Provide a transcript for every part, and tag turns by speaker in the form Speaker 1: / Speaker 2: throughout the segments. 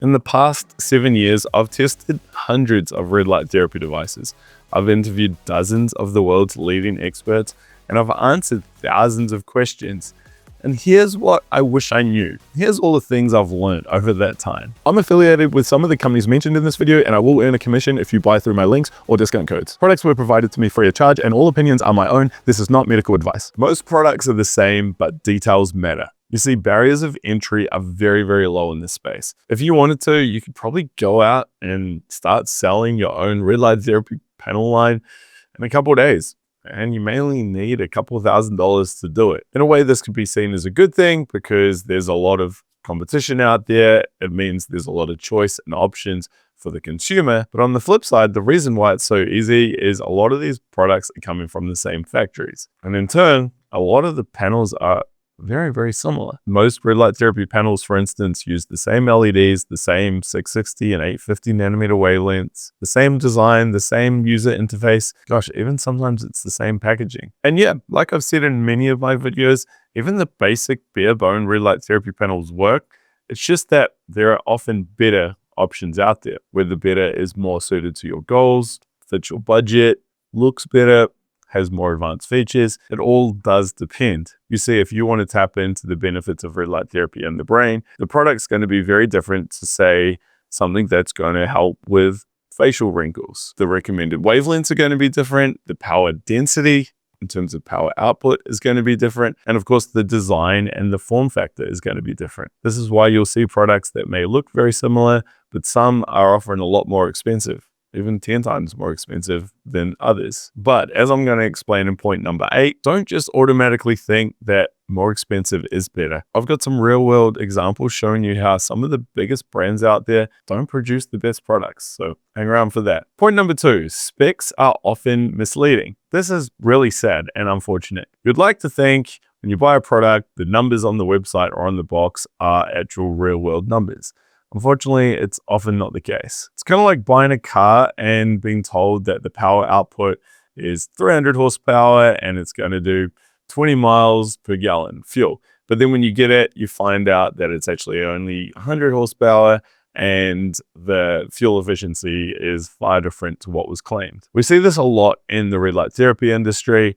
Speaker 1: In the past 7 years, I've tested hundreds of red light therapy devices. I've interviewed dozens of the world's leading experts, and I've answered thousands of questions. And here's what I wish I knew. Here's all the things I've learned over that time. I'm affiliated with some of the companies mentioned in this video, and I will earn a commission if you buy through my links or discount codes. Products were provided to me free of charge, and all opinions are my own. This is not medical advice. Most products are the same, but details matter. You see, barriers of entry are very, very low in this space. If you wanted to, you could probably go out and start selling your own red light therapy panel line in a couple of days. And you mainly need a couple of $1,000s to do it. In a way, this could be seen as a good thing because there's a lot of competition out there. It means there's a lot of choice and options for the consumer. But on the flip side, the reason why it's so easy is a lot of these products are coming from the same factories. And in turn, a lot of the panels are very, very similar. Most red light therapy panels, for instance, use the same LEDs, the same 660 and 850 nanometer wavelengths, the same design, the same user interface. Gosh, even sometimes it's the same packaging. And yeah, like I've said in many of my videos, even the basic bare bone red light therapy panels work. It's just that there are often better options out there, where the better is more suited to your goals, fits your budget, looks better, has more advanced features. It all does depend. You see, if you want to tap into the benefits of red light therapy in the brain, the product's going to be very different to, say, something that's going to help with facial wrinkles. The recommended wavelengths are going to be different. The power density in terms of power output is going to be different. And of course, the design and the form factor is going to be different. This is why you'll see products that may look very similar, but some are offering a lot more expensive, even 10 times more expensive than others. But as I'm going to explain in point number 8, don't just automatically think that more expensive is better. I've got some real world examples showing you how some of the biggest brands out there don't produce the best products. So hang around for that. Point number 2, specs are often misleading. This is really sad and unfortunate. You'd like to think when you buy a product, the numbers on the website or on the box are actual real world numbers. Unfortunately, it's often not the case. It's kind of like buying a car and being told that the power output is 300 horsepower and it's going to do 20 miles per gallon fuel. But then when you get it, you find out that it's actually only 100 horsepower and the fuel efficiency is far different to what was claimed. We see this a lot in the red light therapy industry.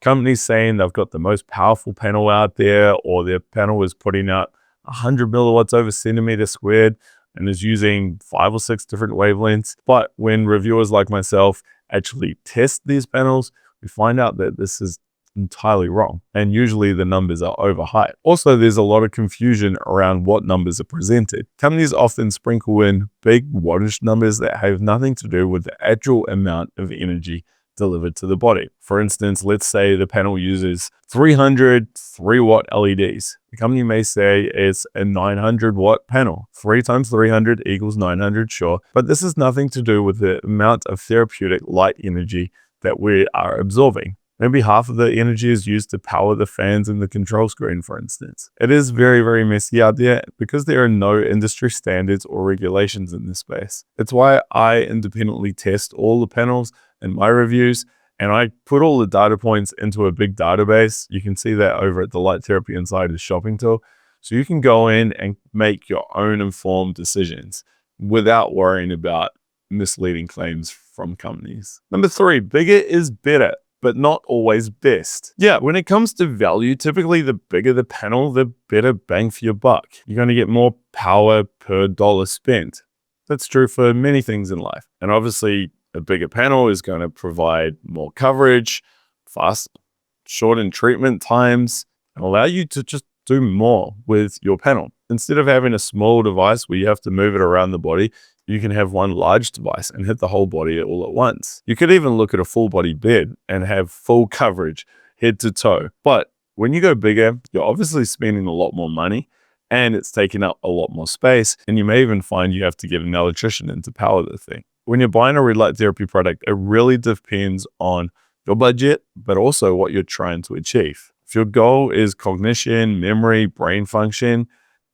Speaker 1: Companies saying they've got the most powerful panel out there, or their panel is putting out 100 milliwatts over centimeter squared and is using 5 or 6 different wavelengths. But when reviewers like myself actually test these panels, we find out that this is entirely wrong. And usually the numbers are overhyped. Also, there's a lot of confusion around what numbers are presented. Companies often sprinkle in big wattage numbers that have nothing to do with the actual amount of energy delivered to the body. For instance, let's say the panel uses 300 3-watt LEDs. The company may say it's a 900-watt panel. 3 times 300 equals 900, sure. But this has nothing to do with the amount of therapeutic light energy that we are absorbing. Maybe half of the energy is used to power the fans in the control screen, for instance. It is very, very messy out there because there are no industry standards or regulations in this space. It's why I independently test all the panels in my reviews, and I put all the data points into a big database. You can see that over at the Light Therapy Insider's shopping tool. So you can go in and make your own informed decisions without worrying about misleading claims from companies. Number 3, bigger is better, but not always best. Yeah, when it comes to value, typically the bigger the panel, the better bang for your buck. You're going to get more power per dollar spent. That's true for many things in life. And obviously, a bigger panel is going to provide more coverage, shortened treatment times, and allow you to just do more with your panel. Instead of having a small device where you have to move it around the body, you can have one large device and hit the whole body all at once. You could even look at a full body bed and have full coverage head to toe. But when you go bigger, you're obviously spending a lot more money and it's taking up a lot more space. And you may even find you have to get an electrician in to power the thing. When you're buying a red light therapy product, it really depends on your budget, but also what you're trying to achieve. If your goal is cognition, memory, brain function,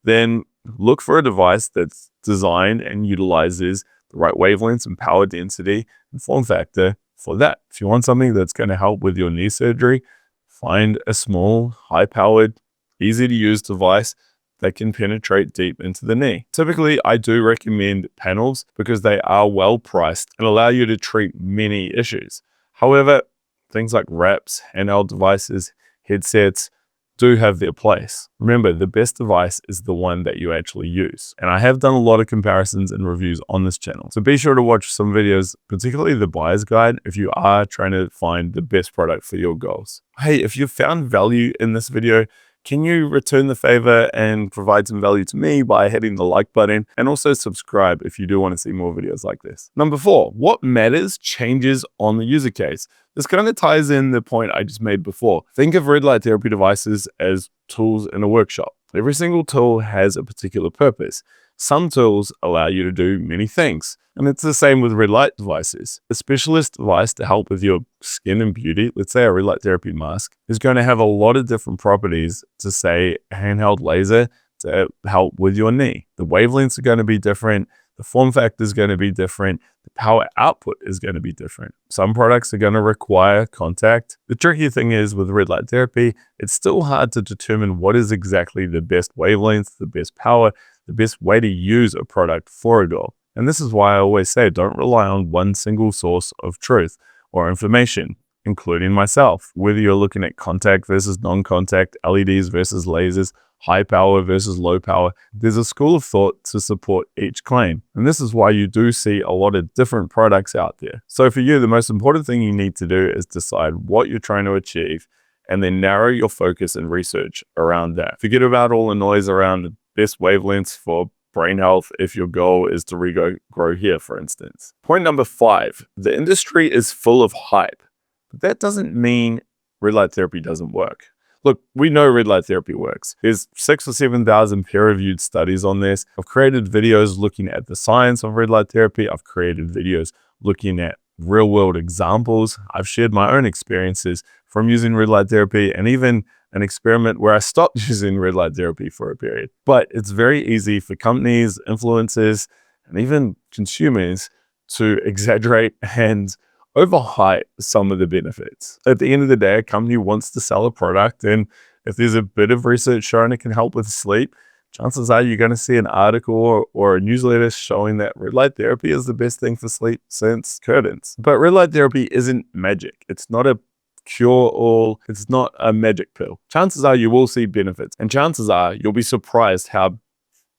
Speaker 1: then look for a device that's designed and utilizes the right wavelengths and power density and form factor for that. If you want something that's going to help with your knee surgery, find a small, high-powered, easy-to-use device that can penetrate deep into the knee. Typically, I do recommend panels because they are well priced and allow you to treat many issues. However, things like wraps, handheld devices, headsets do have their place. Remember, the best device is the one that you actually use. And I have done a lot of comparisons and reviews on this channel. So be sure to watch some videos, particularly the buyer's guide, if you are trying to find the best product for your goals. Hey, if you found value in this video, can you return the favor and provide some value to me by hitting the like button, and also subscribe if you do want to see more videos like this. Number 4, what matters changes on the user case. This kind of ties in the point I just made before. Think of red light therapy devices as tools in a workshop. Every single tool has a particular purpose. Some tools allow you to do many things, and it's the same with red light devices. A specialist device to help with your skin and beauty, let's say a red light therapy mask, is going to have a lot of different properties to, say, a handheld laser to help with your knee. The wavelengths are going to be different. The form factor is going to be different. The power output is going to be different. Some products are going to require contact. The tricky thing is with red light therapy, it's still hard to determine what is exactly the best wavelength, the best power, the best way to use a product for a goal. And this is why I always say don't rely on one single source of truth or information, including myself. Whether you're looking at contact versus non-contact, LEDs versus lasers, high power versus low power, there's a school of thought to support each claim. And this is why you do see a lot of different products out there. So for you, the most important thing you need to do is decide what you're trying to achieve and then narrow your focus and research around that. Forget about all the noise around the best wavelengths for brain health if your goal is to regrow hair, for instance. Point number 5, the industry is full of hype, but that doesn't mean red light therapy doesn't work. Look, we know red light therapy works. There's 6,000 or 7,000 peer-reviewed studies on this. I've created videos looking at the science of red light therapy. I've created videos looking at real-world examples. I've shared my own experiences from using red light therapy, and even an experiment where I stopped using red light therapy for a period. But it's very easy for companies, influencers, and even consumers to exaggerate and overhype some of the benefits. At the end of the day, a company wants to sell a product, and if there's a bit of research showing it can help with sleep, chances are you're going to see an article or a newsletter showing that red light therapy is the best thing for sleep since curtains. But red light therapy isn't magic. It's not a cure-all. It's not a magic pill. Chances are you will see benefits, and chances are you'll be surprised how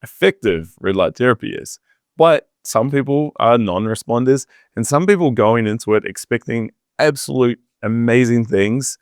Speaker 1: effective red light therapy is. But some people are non-responders, and some people going into it expecting absolute amazing things,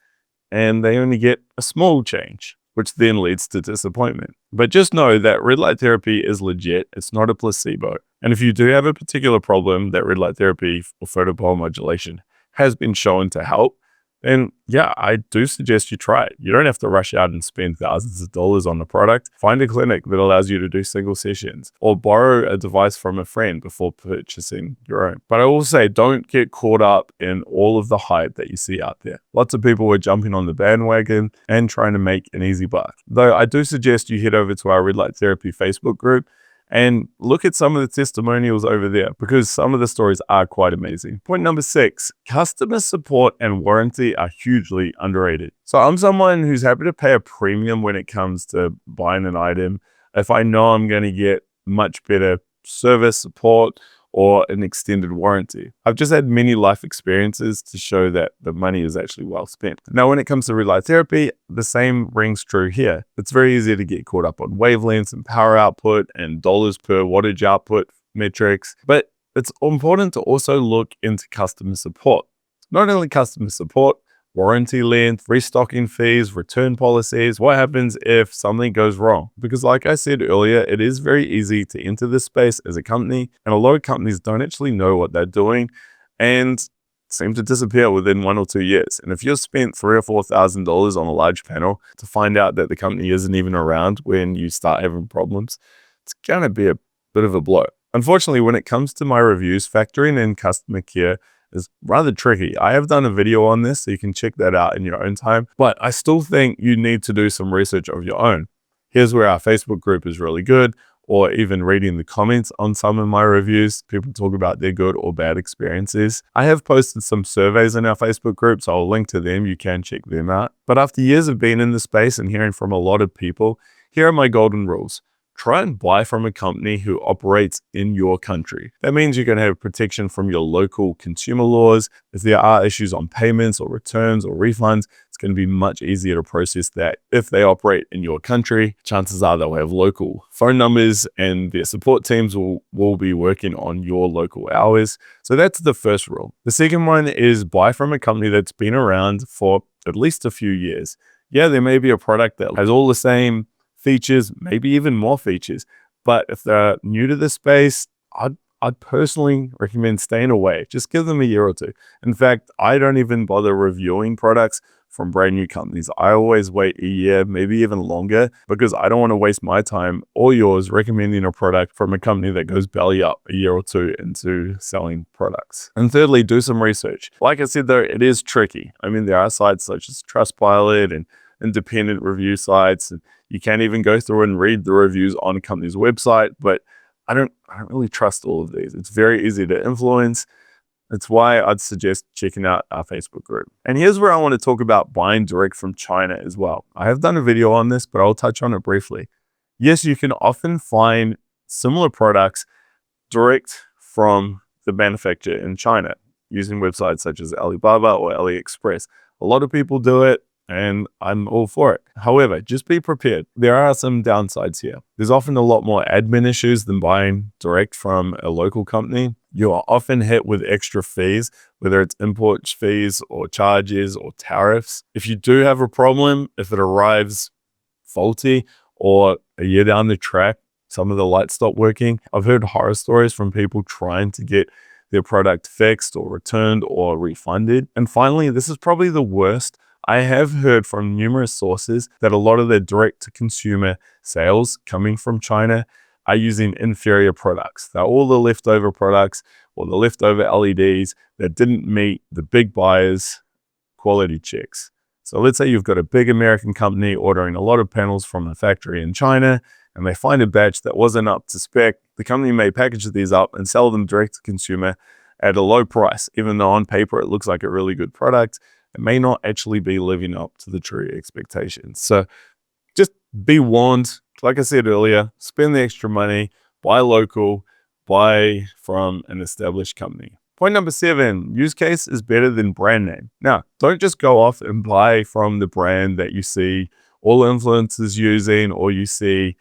Speaker 1: and they only get a small change, which then leads to disappointment. But just know that red light therapy is legit. It's not a placebo. And if you do have a particular problem that red light therapy or photobiomodulation has been shown to help, then yeah, I do suggest you try it. You don't have to rush out and spend thousands of dollars on the product. Find a clinic that allows you to do single sessions, or borrow a device from a friend before purchasing your own. But I will say, don't get caught up in all of the hype that you see out there. Lots of people are jumping on the bandwagon and trying to make an easy buck. Though I do suggest you head over to our Red Light Therapy Facebook group and look at some of the testimonials over there, because some of the stories are quite amazing. Point number 6, customer support and warranty are hugely underrated. So I'm someone who's happy to pay a premium when it comes to buying an item if I know I'm going to get much better service, support, or an extended warranty. I've just had many life experiences to show that the money is actually well spent. Now, when it comes to red light therapy, the same rings true here. It's very easy to get caught up on wavelengths and power output and dollars per wattage output metrics, but it's important to also look into customer support. Not only customer support, warranty length, restocking fees, return policies, what happens if something goes wrong? Because like I said earlier, it is very easy to enter this space as a company, and a lot of companies don't actually know what they're doing and seem to disappear within 1 or 2 years. And if you've spent $3,000 or $4,000 on a large panel to find out that the company isn't even around when you start having problems, it's going to be a bit of a blow. Unfortunately, when it comes to my reviews, factoring in customer care is rather tricky. I have done a video on this, so you can check that out in your own time, but I still think you need to do some research of your own. Here's where our Facebook group is really good, or even reading the comments on some of my reviews. People talk about their good or bad experiences. I have posted some surveys in our Facebook group, so I'll link to them. You can check them out. But after years of being in the space and hearing from a lot of people, Here are my golden rules. Try and buy from a company who operates in your country. That means you're going to have protection from your local consumer laws. If there are issues on payments or returns or refunds, it's going to be much easier to process that if they operate in your country. Chances are they'll have local phone numbers and their support teams will be working on your local hours. So that's the first rule. The second one is buy from a company that's been around for at least a few years. Yeah, there may be a product that has all the same features, maybe even more features. But if they're new to the space, I'd personally recommend staying away. Just give them a year or two. In fact, I don't even bother reviewing products from brand new companies. I always wait a year, maybe even longer, because I don't want to waste my time or yours recommending a product from a company that goes belly up a year or two into selling products. And thirdly, do some research. Like I said, though, it is tricky. I mean, there are sites such as Trustpilot and independent review sites, and you can even go through and read the reviews on a company's website, but I don't really trust all of these. It's very easy to influence. That's why I'd suggest checking out our Facebook group. And here's where I want to talk about buying direct from China as well. I have done a video on this, but I'll touch on it briefly. Yes, you can often find similar products direct from the manufacturer in China using websites such as Alibaba or AliExpress. A lot of people do it, and I'm all for it. However, just be prepared. There are some downsides here. There's often a lot more admin issues than buying direct from a local company. You are often hit with extra fees, whether it's import fees or charges or tariffs. If you do have a problem, if it arrives faulty or a year down the track, some of the lights stop working. I've heard horror stories from people trying to get their product fixed or returned or refunded. And finally, this is probably the worst. I have heard from numerous sources that a lot of their direct-to-consumer sales coming from China are using inferior products. They're all the leftover products or the leftover LEDs that didn't meet the big buyers' quality checks. So let's say you've got a big American company ordering a lot of panels from a factory in China, and they find a batch that wasn't up to spec. The company may package these up and sell them direct-to-consumer at a low price, even though on paper it looks like a really good product. It may not actually be living up to the true expectations. So just be warned. Like I said earlier, spend the extra money, buy local, buy from an established company. Point number 7, use case is better than brand name. Now, don't just go off and buy from the brand that you see all influencers using or you see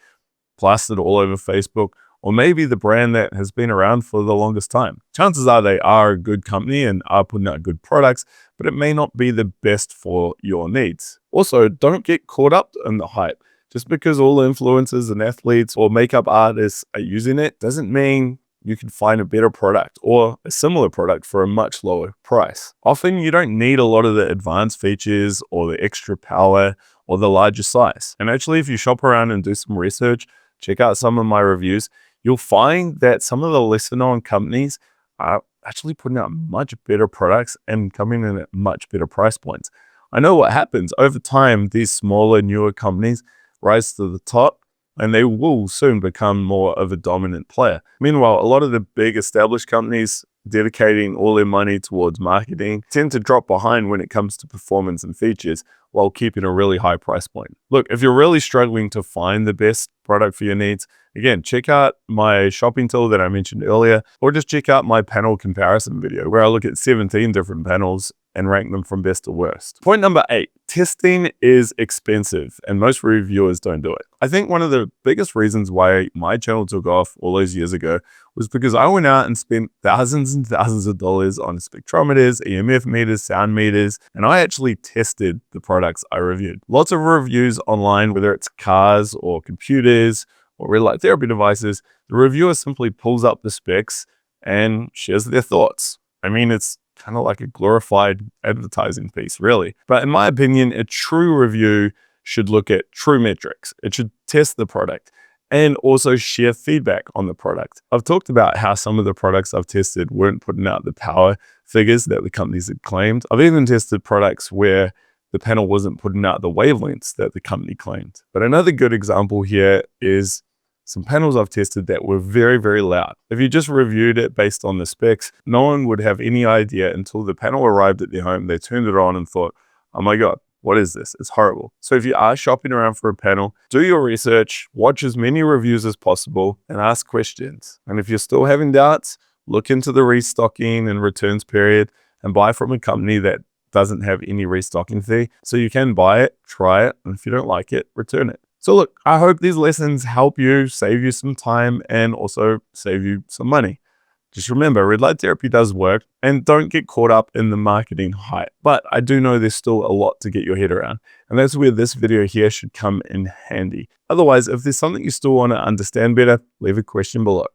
Speaker 1: plastered all over Facebook, or maybe the brand that has been around for the longest time. Chances are they are a good company and are putting out good products, but it may not be the best for your needs. Also, don't get caught up in the hype. Just because all influencers and athletes or makeup artists are using it doesn't mean you can find a better product or a similar product for a much lower price. Often you don't need a lot of the advanced features or the extra power or the larger size. And actually, if you shop around and do some research, check out some of my reviews, you'll find that some of the lesser known companies are actually putting out much better products and coming in at much better price points. I know what happens over time. These smaller, newer companies rise to the top and they will soon become more of a dominant player. Meanwhile, a lot of the big established companies dedicating all their money towards marketing tend to drop behind when it comes to performance and features while keeping a really high price point. Look, if you're really struggling to find the best product for your needs, again, check out my shopping tool that I mentioned earlier, or just check out my panel comparison video where I look at 17 different panels and rank them from best to worst. Point number 8, testing is expensive and most reviewers don't do it. I think one of the biggest reasons why my channel took off all those years ago was because I went out and spent thousands and thousands of dollars on spectrometers, EMF meters, sound meters, and I actually tested the products I reviewed. Lots of reviews online, whether it's cars or computers or red light therapy devices, the reviewer simply pulls up the specs and shares their thoughts. I mean, it's kind of like a glorified advertising piece, really. But in my opinion, a true review should look at true metrics. It should test the product and also share feedback on the product. I've talked about how some of the products I've tested weren't putting out the power figures that the companies had claimed. I've even tested products where the panel wasn't putting out the wavelengths that the company claimed. But another good example here is some panels I've tested that were very, very loud. If you just reviewed it based on the specs, no one would have any idea until the panel arrived at their home, they turned it on and thought, oh my God, What is this? It's horrible. So if you are shopping around for a panel, do your research, watch as many reviews as possible, and ask questions. And if you're still having doubts, look into the restocking and returns period and buy from a company that doesn't have any restocking fee. So you can buy it, try it, and if you don't like it, return it. So look, I hope these lessons help you, save you some time, and also save you some money. Just remember, red light therapy does work, and don't get caught up in the marketing hype. But I do know there's still a lot to get your head around, and that's where this video here should come in handy. Otherwise, if there's something you still want to understand better, leave a question below.